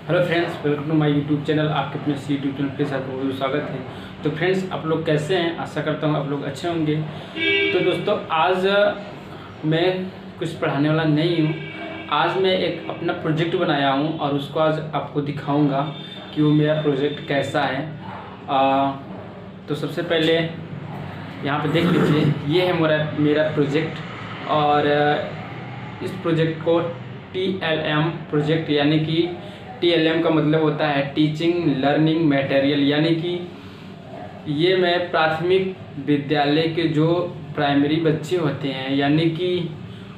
Hello friends, welcome to my YouTube channel. आपके अपने YouTube channel के साथ बहुत स्वागत है। तो फ्रेंड्स, आप लोग कैसे हैं? आशा करता हूँ आप लोग अच्छे होंगे। तो दोस्तों, आज मैं कुछ पढ़ाने वाला नहीं हूँ। आज मैं एक अपना प्रोजेक्ट बनाया हूँ और उसको आज आपको दिखाऊंगा कि वो मेरा प्रोजेक्ट कैसा है। तो सबसे पहले यहाँ पे देख लीजिए, ये है मेरा प्रोजेक्ट। और इस प्रोजेक्ट को TLM प्रोजेक्ट, यानी कि TLM का मतलब होता है टीचिंग लर्निंग मटेरियल, यानी कि ये मैं प्राथमिक विद्यालय के जो प्राइमरी बच्चे होते हैं, यानी कि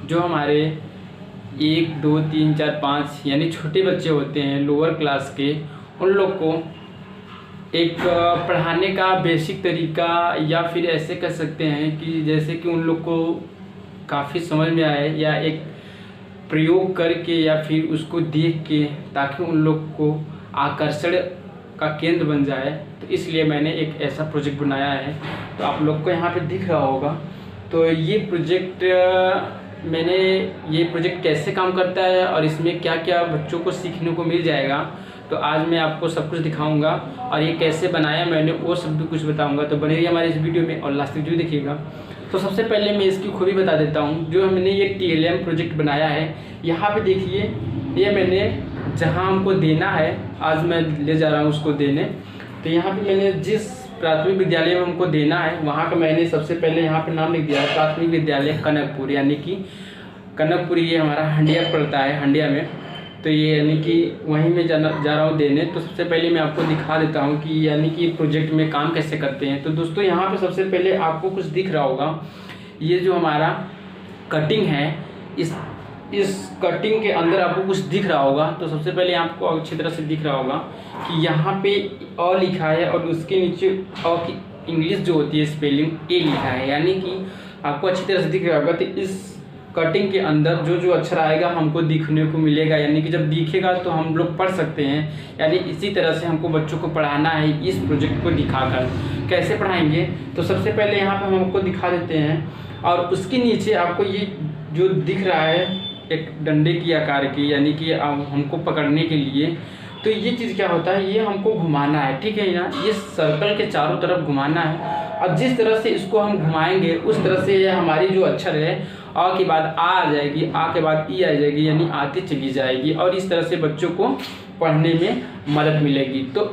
जो हमारे 1 2 3 4 5 यानी छोटे बच्चे होते हैं लोअर क्लास के, उन लोग को एक पढ़ाने का बेसिक तरीका, या फिर ऐसे कह सकते हैं कि जैसे कि उन लोग को काफ़ी समझ में आए, या एक प्रयोग करके या फिर उसको देख के, ताकि उन लोग को आकर्षण का केंद्र बन जाए। तो इसलिए मैंने एक ऐसा प्रोजेक्ट बनाया है। तो आप लोग को यहाँ पे दिख रहा होगा। तो ये प्रोजेक्ट ये प्रोजेक्ट कैसे काम करता है और इसमें क्या क्या बच्चों को सीखने को मिल जाएगा, तो आज मैं आपको सब कुछ दिखाऊंगा। और ये कैसे बनाया मैंने वो सब भी कुछ बताऊंगा। तो बने रहिए हमारे इस वीडियो में और लास्ट तक जरूर देखिएगा। तो सबसे पहले मैं इसकी खूबी बता देता हूँ। जो हमने ये TLM प्रोजेक्ट बनाया है, यहाँ पे देखिए, ये मैंने जहाँ हमको देना है, आज मैं ले जा रहा हूँ उसको देने। तो यहाँ पे मैंने जिस प्राथमिक विद्यालय में हमको देना है, वहाँ का मैंने सबसे पहले यहाँ पे नाम लिख दिया है, प्राथमिक विद्यालय कनकपुर, यानी कि कनकपुर। ये हमारा हंडिया पड़ता है, हंडिया में। तो ये यानी कि वहीं में जा रहा हूँ देने। तो सबसे पहले मैं आपको दिखा देता हूँ कि यानी कि प्रोजेक्ट में काम कैसे करते हैं। तो दोस्तों, यहाँ पे सबसे पहले आपको कुछ दिख रहा होगा, ये जो हमारा कटिंग है, इस कटिंग के अंदर आपको कुछ दिख रहा होगा। तो सबसे पहले आपको अच्छी तरह से दिख रहा होगा कि यहाँ पे अ लिखा है और उसके नीचे अ की इंग्लिश जो होती है स्पेलिंग ए लिखा है, यानी कि आपको अच्छी तरह से दिख रहा होगा। तो इस कटिंग के अंदर जो जो अक्षर आएगा हमको दिखने को मिलेगा, यानी कि जब दिखेगा तो हम लोग पढ़ सकते हैं। यानी इसी तरह से हमको बच्चों को पढ़ाना है इस प्रोजेक्ट को दिखाकर। कैसे पढ़ाएंगे? तो सबसे पहले यहाँ पे हम हमको दिखा देते हैं, और उसके नीचे आपको ये जो दिख रहा है एक डंडे की आकार की, यानी कि हमको पकड़ने के लिए। तो ये चीज़ क्या होता है, ये हमको घुमाना है, ठीक है ना। ये सर्कल के चारों तरफ घुमाना है, और जिस तरह से इसको हम घुमाएंगे उस तरह से ये हमारी जो अक्षर है, अ के बाद आ जाएगी, आ के बाद ई आ जाएगी, यानी आती चली जाएगी। और इस तरह से बच्चों को पढ़ने में मदद मिलेगी। तो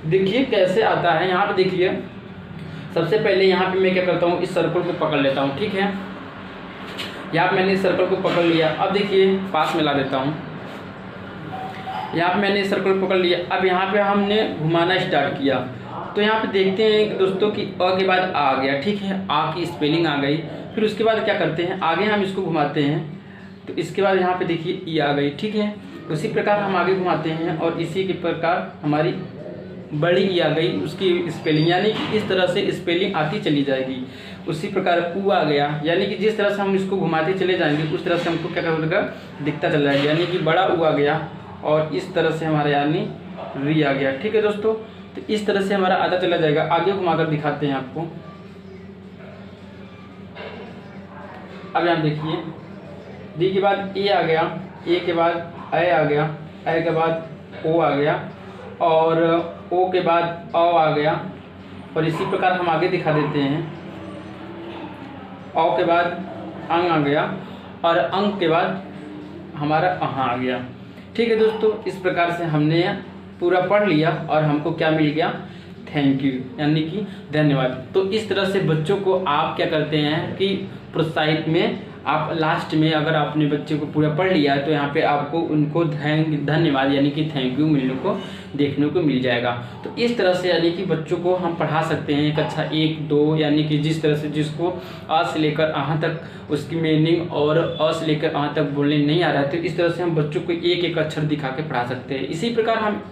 देखिए कैसे आता है। यहाँ पे देखिए, सबसे पहले यहाँ पे मैं क्या करता हूँ, इस सर्कल को पकड़ लेता हूँ, ठीक है। यहाँ पे मैंने इस सर्कल को पकड़ लिया। अब देखिए पास में ला देता हूँ। यहाँ पे मैंने इस सर्कल को पकड़ लिया। अब यहाँ पे हमने घुमाना स्टार्ट किया। तो यहाँ पे देखते हैं दोस्तों कि अ के बाद आ गया, ठीक है, आ की स्पेलिंग आ गई। फिर उसके बाद क्या करते हैं, आगे हम इसको घुमाते हैं। तो इसके बाद यहाँ पे देखिए ई आ गई, ठीक है। उसी प्रकार हम आगे घुमाते हैं और इसी के प्रकार हमारी बड़ी ई आ गई, उसकी स्पेलिंग, यानी कि इस तरह से स्पेलिंग आती चली जाएगी। उसी प्रकार ऊ आ गया, यानी कि जिस तरह से हम इसको घुमाते चले जाएंगे उस तरह से हमको क्या होगा, दिखता चला जाएगा। यानी कि बड़ा ऊ आ गया और इस तरह से हमारा यानी री आ गया, ठीक है दोस्तों। तो इस तरह से हमारा आता चला जाएगा। आगे घुमाकर दिखाते हैं आपको। अब यहाँ देखिए, डी के बाद ए आ गया, ए के बाद ए आ गया, ए के बाद ओ आ गया, और ओ के बाद अ आ गया। और इसी प्रकार हम आगे दिखा देते हैं। अ के बाद अंग आ गया, और अंग के बाद हमारा अहाँ आ गया, ठीक है दोस्तों। इस प्रकार से हमने पूरा पढ़ लिया और हमको क्या मिल गया, थैंक यू, यानी कि धन्यवाद। तो इस तरह से बच्चों को आप क्या करते हैं कि प्रोत्साहित में आप लास्ट में अगर आपने बच्चे को पूरा पढ़ लिया, तो यहाँ पे आपको उनको धन्यवाद यानी कि थैंक यू मिलने को देखने को मिल जाएगा। तो इस तरह से यानी कि बच्चों को हम पढ़ा सकते हैं कक्षा 1 2, यानी कि जिस तरह से जिसको अ से लेकर अहाँ तक उसकी मीनिंग और अ से लेकर अहाँ तक बोलने नहीं आ रहा है, तो इस तरह से हम बच्चों को एक एक अक्षर दिखा के पढ़ा सकते हैं। इसी प्रकार हम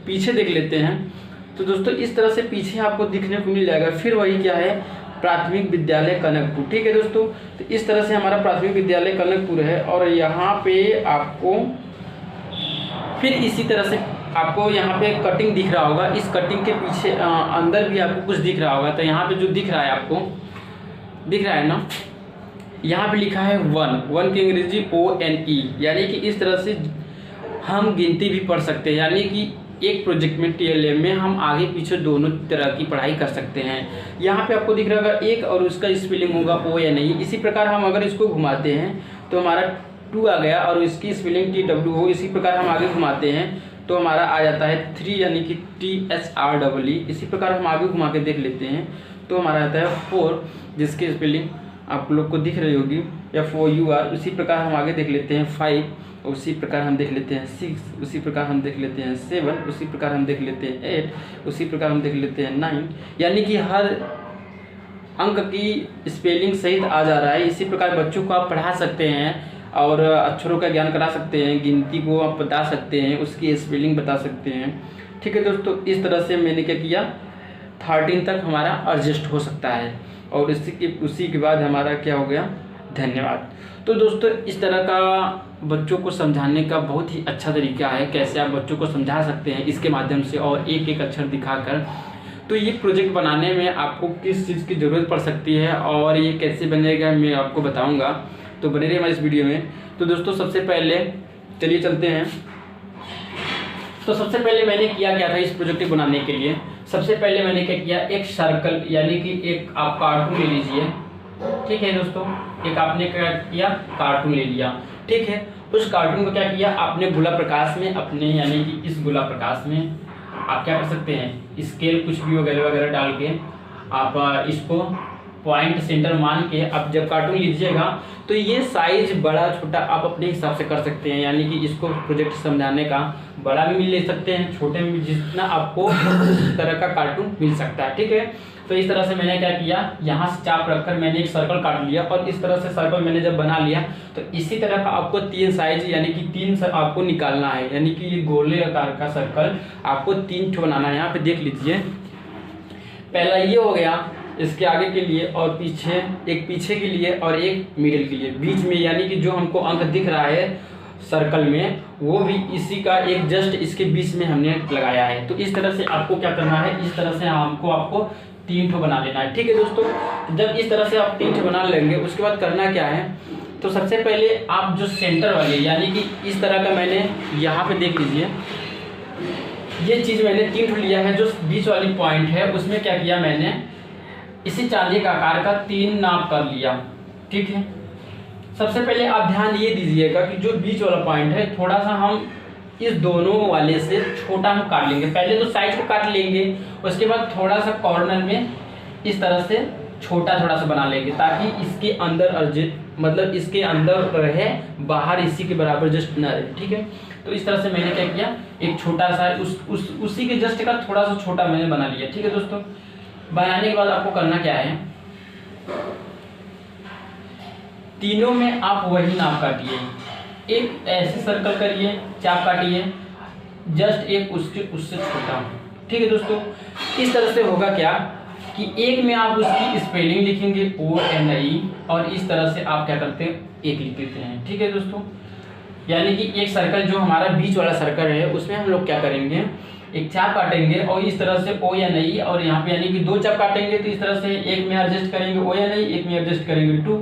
पीछे देख लेते हैं। तो दोस्तों, इस तरह से पीछे आपको दिखने को मिल जाएगा। फिर वही क्या है, प्राथमिक विद्यालय कनकपुर, ठीक है दोस्तों। तो इस तरह से हमारा प्राथमिक विद्यालय कनकपुर है। और यहाँ पे आपको फिर इसी तरह से आपको यहाँ पे कटिंग दिख रहा होगा। इस कटिंग के पीछे अंदर भी आपको कुछ दिख रहा होगा। तो यहाँ पे जो दिख रहा है, आपको दिख रहा है ना, यहाँ पे लिखा है वन की अंग्रेजी ONE, यानी कि इस तरह से हम गिनती भी पढ़ सकते हैं, यानी कि एक प्रोजेक्ट में TLM में हम आगे पीछे दोनों तरह की पढ़ाई कर सकते हैं। यहाँ पे आपको दिख रहा होगा एक और उसका स्पेलिंग होगा O या नहीं। इसी प्रकार हम अगर इसको घुमाते हैं तो हमारा 2 आ गया और इसकी स्पेलिंग TW हो। इसी प्रकार हम आगे घुमाते हैं तो हमारा आ जाता है 3 यानी कि THREE। इसी प्रकार हम आगे घुमा के देख लेते हैं तो हमारा आता है 4 जिसकी स्पेलिंग आप लोग को दिख रही होगी FOUR। उसी प्रकार हम आगे देख लेते हैं 5, उसी प्रकार हम देख लेते हैं 6, उसी प्रकार हम देख लेते हैं 7, उसी प्रकार हम देख लेते हैं 8, उसी प्रकार हम देख लेते हैं 9। यानी कि हर अंक की स्पेलिंग सहित आ जा रहा है। इसी प्रकार बच्चों को आप पढ़ा सकते हैं और अक्षरों का ज्ञान करा सकते हैं, गिनती को आप बता सकते हैं, उसकी स्पेलिंग बता सकते हैं। ठीक है दोस्तों, इस तरह से मैंने क्या किया 13 तक हमारा एडजस्ट हो सकता है और उसी के बाद हमारा क्या हो गया धन्यवाद। तो दोस्तों इस तरह का बच्चों को समझाने का बहुत ही अच्छा तरीका है, कैसे आप बच्चों को समझा सकते हैं इसके माध्यम से और एक एक अक्षर दिखाकर। तो ये प्रोजेक्ट बनाने में आपको किस चीज़ की ज़रूरत पड़ सकती है और ये कैसे बनेगा मैं आपको बताऊंगा, तो बने रहिए हमारे इस वीडियो में। तो दोस्तों सबसे पहले चलिए चलते हैं। तो सबसे पहले मैंने किया क्या था इस प्रोजेक्ट को बनाने के लिए, सबसे पहले मैंने क्या किया एक सर्कल यानी कि एक आप कार्टून ले लीजिए। ठीक है दोस्तों, एक आपने क्या किया कार्टून ले लिया। ठीक है, उस कार्टून को क्या किया आपने गोला प्रकाश में अपने यानी कि इस गोला प्रकाश में आप क्या कर सकते हैं स्केल कुछ भी वगैरह वगैरह डाल के आप इसको पॉइंट सेंटर मान के आप जब कार्टून लीजिएगा तो ये साइज बड़ा छोटा आप अपने हिसाब से कर सकते हैं। यानी कि इसको प्रोजेक्ट समझाने का बड़ा भी ले सकते हैं, छोटे में जितना आपको उस तरह का कार्टून मिल सकता है। ठीक है, तो इस तरह से मैंने क्या किया यहाँ से चाप रखकर मैंने एक सर्कल काट लिया और इस तरह से सर्कल मैंने जब बना लिया तो इसी तरह का आपको 3 साइज यानी कि 3 आपको निकालना है। यानी कि ये गोले आकार का सर्कल आपको 3 ठो बनाना है। यहाँ पे देख लीजिए, पहला ये हो गया इसके आगे के लिए और पीछे, एक पीछे के लिए और एक मिडिल के लिए, बीच में यानी कि जो हमको अंक दिख रहा है सर्कल में वो भी इसी का एक जस्ट इसके बीच में हमने लगाया है। तो इस तरह से आपको क्या करना है, इस तरह से आपको 3 ठो बना लेना है। ठीक है दोस्तों, जब इस तरह से आप 3 ठो बना लेंगे उसके बाद करना क्या है, तो सबसे पहले आप जो सेंटर वाले यानी कि इस तरह का मैंने यहाँ पे देख लीजिए ये चीज़ मैंने 3 ठो लिया है। जो बीच वाली पॉइंट है उसमें क्या किया मैंने इसी चांदी का आकार का 3 नाप कर लिया। ठीक है, सबसे पहले आप ध्यान ये दीजिएगा कि जो बीच वाला पॉइंट है थोड़ा सा हम इस दोनों वाले से छोटा हम काट लेंगे। पहले तो साइड को काट लेंगे, उसके बाद थोड़ा सा कॉर्नर में इस तरह से छोटा थोड़ा सा बना लेंगे ताकि इसके अंदर मतलब इसके अंदर रहे, बाहर इसी के बराबर जस्ट ना रहे। ठीक है, तो इस तरह से मैंने क्या किया एक छोटा सा उसी के जस्ट का थोड़ा सा छोटा मैंने बना लिया। ठीक है दोस्तों, बनाने के बाद आपको करना क्या है, तीनों में आप वही नाप काटिए, एक ऐसे सर्कल करिए, चाप काटिए, जस्ट एक उससे छोटा। ठीक है दोस्तों, इस तरह से होगा क्या कि एक में आप उसकी स्पेलिंग लिखेंगे ONE और इस तरह से आप क्या करते हैं एक लिख देते हैं। ठीक है दोस्तों, यानी कि एक सर्कल जो हमारा बीच वाला सर्कल है उसमें हम लोग क्या करेंगे एक चाप काटेंगे और इस तरह से ONE और यहाँ पे यानी कि 2 चाप काटेंगे तो इस तरह से एक में एडजस्ट करेंगे ONE, एक में एडजस्ट करेंगे 2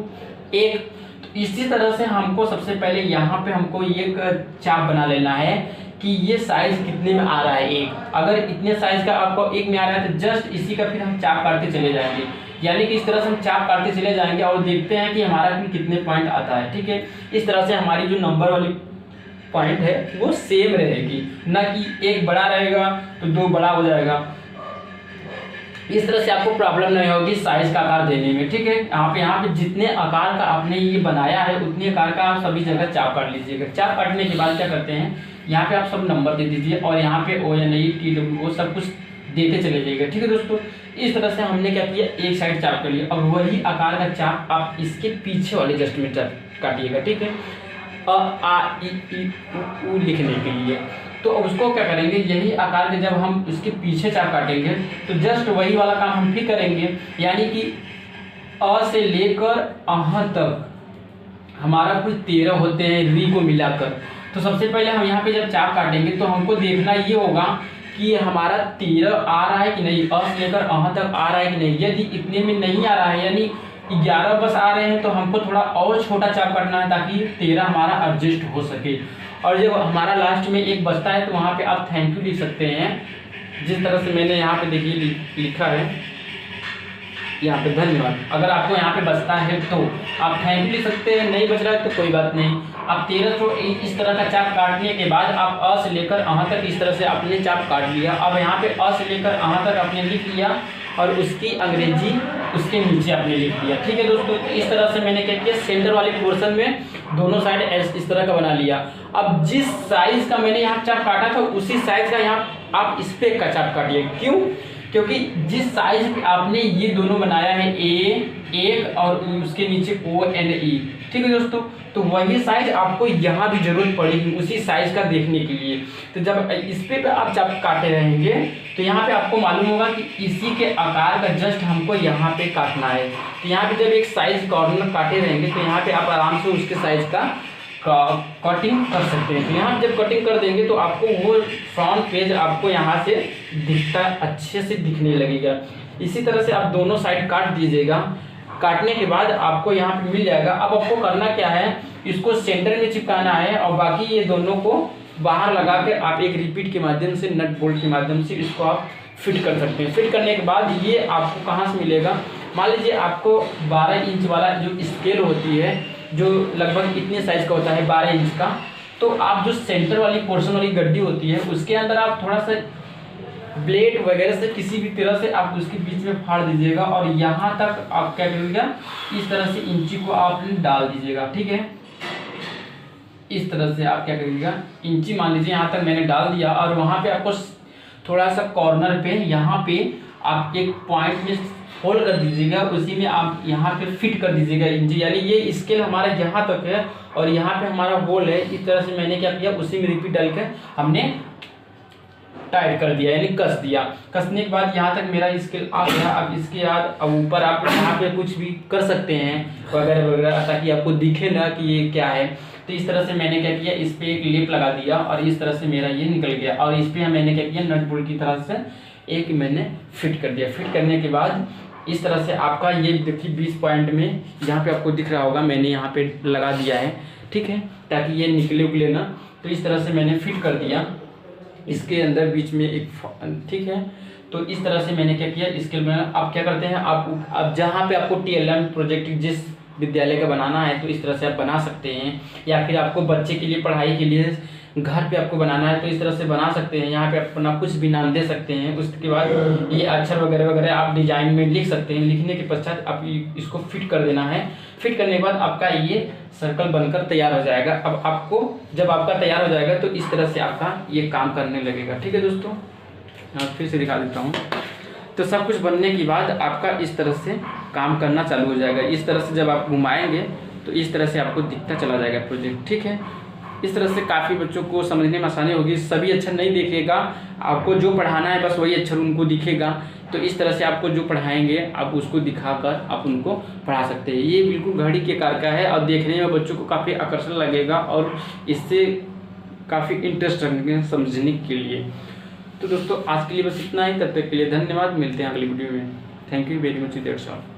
1। तो इसी तरह से हमको सबसे पहले यहाँ पे हमको एक चाप बना लेना है कि ये साइज कितने में आ रहा है एक, अगर इतने साइज का आपको एक में आ रहा है तो जस्ट इसी का फिर हम चाप काटते चले जाएंगे। यानी कि इस तरह से हम चाप काटते चले जाएंगे और देखते हैं कि हमारा फिर कितने पॉइंट आता है। ठीक है, इस तरह से हमारी जो नंबर वाली पॉइंट है वो सेम रहेगी, ना कि एक बड़ा रहेगा तो 2 बड़ा हो जाएगा। इस तरह से आपको प्रॉब्लम नहीं होगी साइज का आकार देने में। ठीक है, यहाँ पे जितने आकार का आपने ये बनाया है उतने आकार का आप सभी जगह चाप काट लीजिएगा। चाप काटने के बाद क्या करते हैं यहाँ पे आप सब नंबर दे दीजिए और यहाँ पे ONE TW सब कुछ देते चले जाइएगा। ठीक है दोस्तों, इस तरह से हमने क्या किया एक साइड चाप कर लिया। अब वही आकार का चाप आप इसके पीछे वाले जस्ट में काटिएगा। ठीक है, A I E U लिखने के लिए तो उसको क्या करेंगे यही आकार के जब हम इसके पीछे चाप काटेंगे तो जस्ट वही वाला काम हम फिर करेंगे। यानी कि अ से लेकर अह तक हमारा कुल 13 होते हैं री को मिलाकर। तो सबसे पहले हम यहाँ पे जब चाप काटेंगे तो हमको देखना ये होगा कि हमारा 13 आ रहा है कि नहीं, अ से लेकर अह तक आ रहा है कि नहीं। यदि इतने में नहीं आ रहा है यानी 11 बस आ रहे हैं तो हमको थोड़ा और छोटा चाप काटना है ताकि 13 हमारा एडजस्ट हो सके। और जब हमारा लास्ट में एक बचता है तो वहाँ पे आप थैंक यू लिख सकते हैं, जिस तरह से मैंने यहाँ पे देखिए लिखा है यहाँ पे धन्यवाद। अगर आपको यहाँ पे बचता है तो आप थैंक यू लिख सकते हैं, नहीं बच रहा है तो कोई बात नहीं। आप 13 इस तरह का चाप काटने के बाद आप अ से लेकर अहाँ तक इस तरह से आपने चाप काट लिया। अब यहाँ पे अ से लेकर अहाँ तक आपने लिख लिया और उसकी अंग्रेजी उसके नीचे आपने लिख दिया। ठीक है दोस्तों, इस तरह से मैंने क्या किया, सेंटर वाले पोर्शन में दोनों साइड इस तरह का बना लिया। अब जिस साइज का मैंने यहाँ चाप काटा था उसी साइज का यहाँ आप इस पे का चाप काटिए। क्यों? क्योंकि जिस साइज पे आपने ये दोनों बनाया है एक और उसके नीचे ONE, ठीक है दोस्तों, तो वही साइज आपको यहाँ भी जरूरत पड़ेगी उसी साइज का देखने के लिए। तो जब इस पे आप चाप काटे रहेंगे तो यहाँ पे आपको मालूम होगा कि इसी के आकार का जस्ट हमको यहाँ पे काटना है। तो यहाँ पे जब एक साइज कॉर्नर काटे रहेंगे तो यहाँ पे आप आराम से उसके साइज का कटिंग कर सकते हैं। तो यहाँ जब कटिंग कर देंगे तो आपको वो फ्रंट पेज आपको यहाँ से दिखता अच्छे से दिखने लगेगा। इसी तरह से आप दोनों साइड काट दीजिएगा। काटने के बाद आपको यहाँ पे मिल जाएगा। अब आपको करना क्या है, इसको सेंटर में चिपकाना है और बाकी ये दोनों को बाहर लगा के आप एक रिपीट के माध्यम से, नट बोल्ट के माध्यम से इसको आप फिट कर सकते हैं। फिट करने के बाद ये आपको कहाँ से मिलेगा, मान लीजिए आपको 12 इंच वाला जो स्केल होती है जो लगभग इतने साइज का होता है 12 इंच का, तो आप जो सेंटर वाली पोर्शन वाली गड्डी होती है उसके अंदर आप थोड़ा सा ब्लेड वगैरह से किसी भी तरह से आप उसके बीच में फाड़ दीजिएगा और यहाँ तक आप क्या करिएगा, इस तरह से इंची को आप डाल दीजिएगा। ठीक है, इस तरह से आप क्या करिएगा, इंची मान लीजिए यहाँ तक मैंने डाल दिया और वहाँ पे आपको थोड़ा सा कॉर्नर पे यहाँ पे आप एक पॉइंट में होल्ड कर दीजिएगा, उसी में आप यहाँ पे फिट कर दीजिएगा इंची, यानी ये स्केल हमारा यहाँ तक है और यहाँ पे हमारा होल है। इस तरह से मैंने क्या किया, उसी में रिपीट डाल के हमने टाइट कर दिया यानी कस दिया। कसने के बाद यहाँ तक मेरा स्केल आ गया। अब इसके बाद अब ऊपर आप यहाँ पे कुछ भी कर सकते हैं वगैरह वगैरह ताकि आपको दिखे ना कि ये क्या है। तो इस तरह से मैंने क्या किया, इस पे एक लेप लगा दिया और इस तरह से मेरा ये निकल गया और इस पे मैंने क्या किया, नट बोल्ट की तरह से एक मैंने फिट कर दिया। फिट करने के बाद इस तरह से आपका ये देखिए 20 पॉइंट में यहाँ पे आपको दिख रहा होगा मैंने यहाँ पे लगा दिया है। ठीक है, ताकि ये निकले उकले ना। तो इस तरह से मैंने फिट कर दिया इसके अंदर बीच में एक, ठीक है। तो इस तरह से मैंने क्या किया, इसके में आप क्या करते हैं, आप जहाँ पे आपको TLM प्रोजेक्ट जिस विद्यालय का बनाना है तो इस तरह से आप बना सकते हैं, या फिर आपको बच्चे के लिए पढ़ाई के लिए घर पे आपको बनाना है तो इस तरह से बना सकते हैं। यहाँ पे आप अपना कुछ भी नाम दे सकते हैं। उसके बाद ये अक्षर वगैरह वगैरह आप डिजाइन में लिख सकते हैं। लिखने के पश्चात आप इसको फिट कर देना है। फिट करने के बाद आपका ये सर्कल बनकर तैयार हो जाएगा। अब आपको जब आपका तैयार हो जाएगा तो इस तरह से आपका ये काम करने लगेगा। ठीक है दोस्तों, फिर से दिखा देता हूँ। तो सब कुछ बनने के बाद आपका इस तरह से काम करना चालू हो जाएगा। इस तरह से जब आप घुमाएंगे तो इस तरह से आपको दिखता चला जाएगा प्रोजेक्ट। ठीक है, इस तरह से काफ़ी बच्चों को समझने में आसानी होगी। सभी अक्षर नहीं देखेगा, आपको जो पढ़ाना है बस वही अक्षर उनको दिखेगा। तो इस तरह से आपको जो पढ़ाएंगे आप उसको दिखाकर आप उनको पढ़ा सकते हैं। ये बिल्कुल घड़ी के आकार का है और देखने में बच्चों को काफ़ी आकर्षण लगेगा और इससे काफ़ी इंटरेस्ट रखेंगे समझने के लिए। तो दोस्तों आज के लिए बस इतना ही। तब तक के लिए धन्यवाद। मिलते हैं अगली वीडियो में। Thank you very much, that's all.